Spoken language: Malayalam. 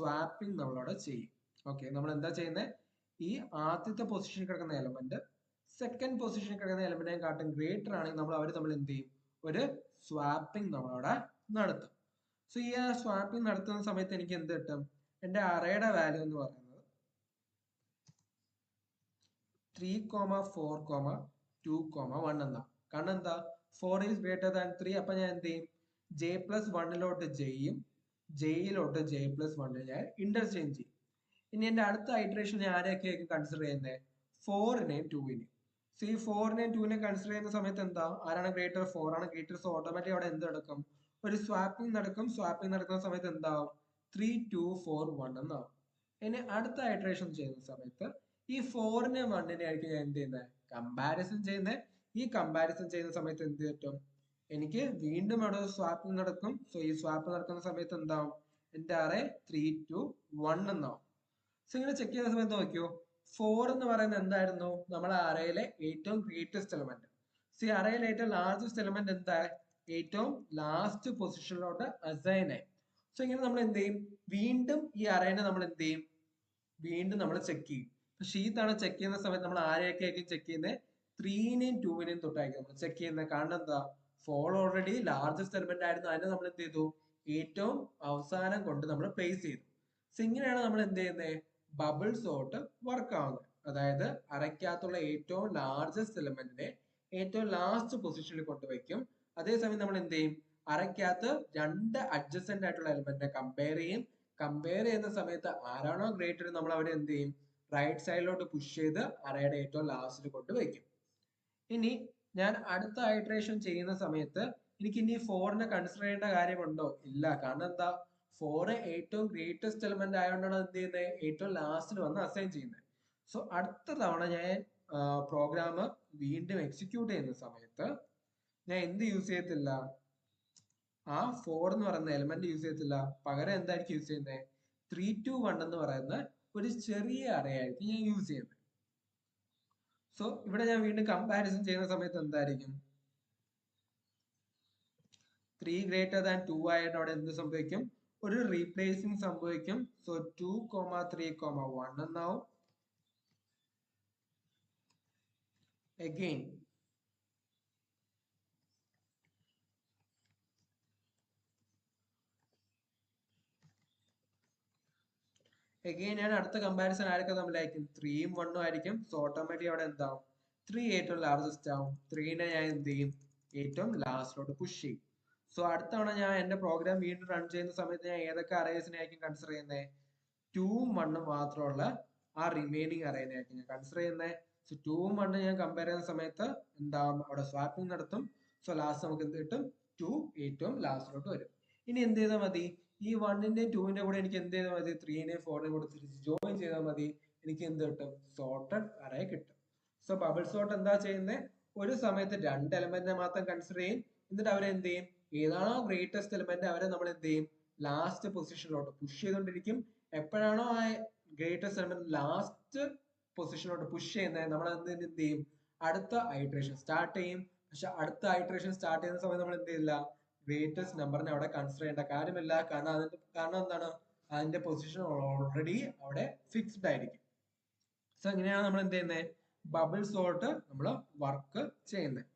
സ്വാപ്പിംഗ് നമ്മളവിടെ ചെയ്യും. ഓക്കെ, നമ്മൾ എന്താ ചെയ്യുന്നത്? ഈ ആദ്യത്തെ പൊസിഷനിൽ കിടക്കുന്ന എലമെന്റ് സെക്കൻഡ് പൊസിഷനിൽ കിടക്കുന്ന എലമെന്റിനെ കാട്ടും ഗ്രേറ്റർ ആണെങ്കിൽ നമ്മൾ അവർ നമ്മൾ എന്ത് ചെയ്യും? ഒരു സ്വാപ്പിംഗ് നമ്മളവിടെ നടത്തും. സോ ഈ സ്വാപ്പിംഗ് നടത്തുന്ന സമയത്ത് എനിക്ക് എന്ത് കിട്ടും? എന്റെ അറേയുടെ വാല്യൂ എന്ന് പറയുന്നത് 3, 4, 2, 1 എന്നാ. കാരണം എന്താ? 4 ഈസ് ഗ്രേറ്റർ ദാൻ 3. അപ്പൊ ഞാൻ എന്ത് ചെയ്യും? ജെ പ്ലസ് വണ്ണിലോട്ട് ജെയും ജെയിലോട്ട് ജെ പ്ലസ് വണ്ണിൽ ഞാൻ ഇന്റർചേഞ്ച് ചെയ്യും. ഇനി എന്റെ അടുത്ത ഐറ്ററേഷൻ ഞാൻ ആരെയൊക്കെയായിരിക്കും കൺസിഡർ ചെയ്യുന്നത്? 4നെയും 2നെയും. സോ ഈ 4നെയും 2നെയും കൺസിഡർ ചെയ്യുന്ന സമയത്ത് എന്താ? ആരാണ് ഗ്രേറ്റർ? 4 ആണ് ഗ്രേറ്റർ. സോ ഓട്ടോമാറ്റിക് അവിടെ എന്ത് നടക്കും? ഒരു സ്വാപ്പിംഗ് നടക്കും. സ്വാപ്പിംഗ് നടക്കുന്ന സമയത്ത് എന്താവും? 3, 2, 4, 1 എന്നാവും. ഇനി അടുത്ത ഐറ്ററേഷൻ ചെയ്യുന്ന സമയത്ത് ഈ 4നെ 1നെ ആയിരിക്കും ഞാൻ എന്ത് ചെയ്യുന്നത്? കമ്പാരിസൺ ചെയ്യുന്നത്. ഈ കമ്പാരിസൺ ചെയ്യുന്ന സമയത്ത് എന്ത് പറ്റും? എനിക്ക് വീണ്ടും അവിടെ സ്വാപ്പിംഗ് നടക്കും. സോ ഈ സ്വാപ്പ് നടക്കുന്ന സമയത്ത് എന്താവും? എന്റെ അറേ 3, 2, 1 എന്നാവും. സോ ഇങ്ങനെ ചെക്ക് ചെയ്യുന്ന സമയത്ത് നോക്കിയോ, 4 എന്ന് പറയുന്നത് എന്തായിരുന്നു? നമ്മുടെ അറയിലെ ഏറ്റവും ഗ്രേറ്റസ്റ്റ് എലമെന്റ്. സോ ഈ അറയിലെ ഏറ്റവും ലാർജസ്റ്റ് എലമെന്റ് എന്താ? ഏറ്റവും ലാസ്റ്റ് പൊസിഷനിലോട്ട് അസൈൻ ആയി. സോ ഇങ്ങനെ നമ്മൾ എന്ത് ചെയ്യും? വീണ്ടും ഈ അറേനെ നമ്മൾ എന്ത് ചെയ്യും? വീണ്ടും നമ്മൾ ചെക്ക് ചെയ്യും. പക്ഷെ ഈ തവണ ചെക്ക് ചെയ്യുന്ന സമയത്ത് നമ്മൾ ആരെയൊക്കെ ആയിരിക്കും ചെക്ക് ചെയ്യുന്നത്? 3നെയും 2നെയും തൊട്ടായിരിക്കും നമ്മൾ ചെക്ക് ചെയ്യുന്നത്. കാരണം എന്താ? 4 ഓൾറെഡി ലാർജസ്റ്റ് എലമെന്റ് ആയിരുന്നു. അതിനെ നമ്മൾ എന്ത് ചെയ്തു? ഏറ്റവും അവസാനം കൊണ്ട് നമ്മൾ പ്ലേസ് ചെയ്തു. സോ ഇങ്ങനെയാണ് നമ്മൾ എന്ത് ചെയ്യുന്നത്? ബബിൾ സോർട്ട് വർക്ക് ആവുന്നത്. അതായത് അറയ്ക്കകത്തുള്ള ഏറ്റവും ലാർജസ്റ്റ് എലമെന്റിനെ ഏറ്റവും ലാസ്റ്റ് പൊസിഷനിൽ കൊണ്ടുവയ്ക്കും. അതേസമയം നമ്മൾ എന്ത് ചെയ്യും? അറയ്ക്കകത്ത് രണ്ട് അഡ്ജസന്റ് ആയിട്ടുള്ള എലമെന്റിനെ കമ്പയർ ചെയ്യും. കമ്പയർ ചെയ്യുന്ന സമയത്ത് ആരാണോ ഗ്രേറ്റർ നമ്മൾ അവിടെ എന്ത് ചെയ്യും? റൈറ്റ് സൈഡിലോട്ട് പുഷ് ചെയ്ത് അറയുടെ ഏറ്റവും ലാസ്റ്റിൽ കൊണ്ടുവയ്ക്കും. ഇനി ഞാൻ അടുത്ത ഐറ്ററേഷൻ ചെയ്യുന്ന സമയത്ത് എനിക്ക് ഇനി 4നെ കൺസിഡർ ചെയ്യേണ്ട കാര്യമുണ്ടോ? ഇല്ല. കാരണം എന്താ? 4 ഏറ്റവും ഗ്രേറ്റസ്റ്റ് എലമെന്റ് ആയതുകൊണ്ടാണ് എന്ത് ചെയ്യുന്നത്? ഏറ്റവും ലാസ്റ്റിൽ വന്ന് അസൈൻ ചെയ്യുന്നത്. സോ അടുത്ത തവണ ഞാൻ പ്രോഗ്രാം വീണ്ടും എക്സിക്യൂട്ട് ചെയ്യുന്ന സമയത്ത് ഞാൻ എന്ത് യൂസ് ചെയ്യത്തില്ല? ആ 4 എന്ന് പറയുന്ന എലമെന്റ് യൂസ് ചെയ്യത്തില്ല. പകരം എന്തായിരിക്കും യൂസ് ചെയ്യുന്നത്? 3, 2, 1 എന്ന് പറയുന്ന ഒരു ചെറിയ അറേ ആയിരിക്കും ഞാൻ യൂസ് ചെയ്യുന്നത്. സോ ഇവിടെ ഞാൻ വീണ്ടും കമ്പാരിസൺ ചെയ്യുന്ന സമയത്ത് എന്തായിരിക്കും? 3 ഗ്രേറ്റർ ദാൻ 2 ആയിട്ട് അവിടെ എന്ത് സംഭവിക്കും? ഒരു റീപ്ലേസിംഗ് സംഭവിക്കും. സോ 2, 3, 1 എന്നാവും. Again ഞാൻ അടുത്ത കമ്പാരിസൺ ആരൊക്കെ തമ്മിലായിരിക്കും? 3ഉം 1ഉം ആയിരിക്കും. സോ ഓട്ടോമാറ്റിക് അവിടെ എന്താവും? 3 ഏറ്റവും ലാർജസ്റ്റ് ആവും. 3നെ ഞാൻ എന്ത് ചെയ്യും? ഏറ്റവും ലാസ്റ്റിലോട്ട് പുഷ് ചെയ്യും. സോ അടുത്ത തവണ ഞാൻ എന്റെ പ്രോഗ്രാം വീണ്ടും റൺ ചെയ്യുന്ന സമയത്ത് ഞാൻ ഏതൊക്കെ അറേസിനെ ആയിരിക്കും കൺസിഡർ ചെയ്യുന്നത്? 2ഉം 1ഉം മാത്രമുള്ള ആ റിമൈനിങ് അറേനെ ആയിരിക്കും ഞാൻ കൺസിഡർ ചെയ്യുന്നത്. സോ 2ഉം 1ഉം ഞാൻ കമ്പയർ ചെയ്യുന്ന സമയത്ത് എന്താവും? അവിടെ സ്വാപ്പിംഗ് നടത്തും. സോ ലാസ്റ്റ് നമുക്ക് എന്ത് കിട്ടും? 2 ഏറ്റവും ലാസ്റ്റിലോട്ട് വരും. ഇനി എന്ത് ചെയ്താൽ മതി? ഈ 1ന്റെയും 2ന്റെയും കൂടെ എനിക്ക് എന്ത് ചെയ്താൽ മതി? 3നെയും 4നെയും കൂടെ തിരിച്ച് ജോയിൻ ചെയ്താൽ മതി. എനിക്ക് എന്ത് കിട്ടും? സോർട്ടഡ് അറേ കിട്ടും. സോ ബബിൾ സോർട്ട് എന്താ ചെയ്യുന്നത്? ഒരു സമയത്ത് രണ്ട് എലമെന്റിനെ മാത്രം കൺസിഡർ ചെയ്യും. എന്നിട്ട് അവരെ എന്ത് ചെയ്യും? ഏതാണോ ഗ്രേറ്റസ്റ്റ് എലമെന്റ് അവരെ നമ്മൾ എന്ത് ചെയ്യും? ലാസ്റ്റ് പൊസിഷനിലോട്ട് പുഷ് ചെയ്തുകൊണ്ടിരിക്കും. എപ്പോഴാണോ ആ ഗ്രേറ്റസ്റ്റ് എലമെന്റ് ലാസ്റ്റ് പൊസിഷനിലോട്ട് പുഷ് ചെയ്യുന്നത് നമ്മൾ എന്ത് ചെയ്യും? അടുത്ത ഐറ്ററേഷൻ സ്റ്റാർട്ട് ചെയ്യും. പക്ഷെ അടുത്ത ഐറ്ററേഷൻ സ്റ്റാർട്ട് ചെയ്യുന്ന സമയത്ത് നമ്മൾ എന്ത് ചെയ്യില്ല? ഗ്രേറ്റസ്റ്റ് നമ്പറിനെ അവിടെ കൺസിഡർ ചെയ്യേണ്ട കാര്യമില്ല. കാരണം എന്താണ്? അതിന്റെ പൊസിഷൻ ഓൾറെഡി അവിടെ ഫിക്സ്ഡ് ആയിരിക്കും. സോ ഇങ്ങനെയാണ് നമ്മൾ എന്ത് ചെയ്യുന്നത്? ബബിൾ സോർട്ട് നമ്മൾ വർക്ക് ചെയ്യുന്നത്.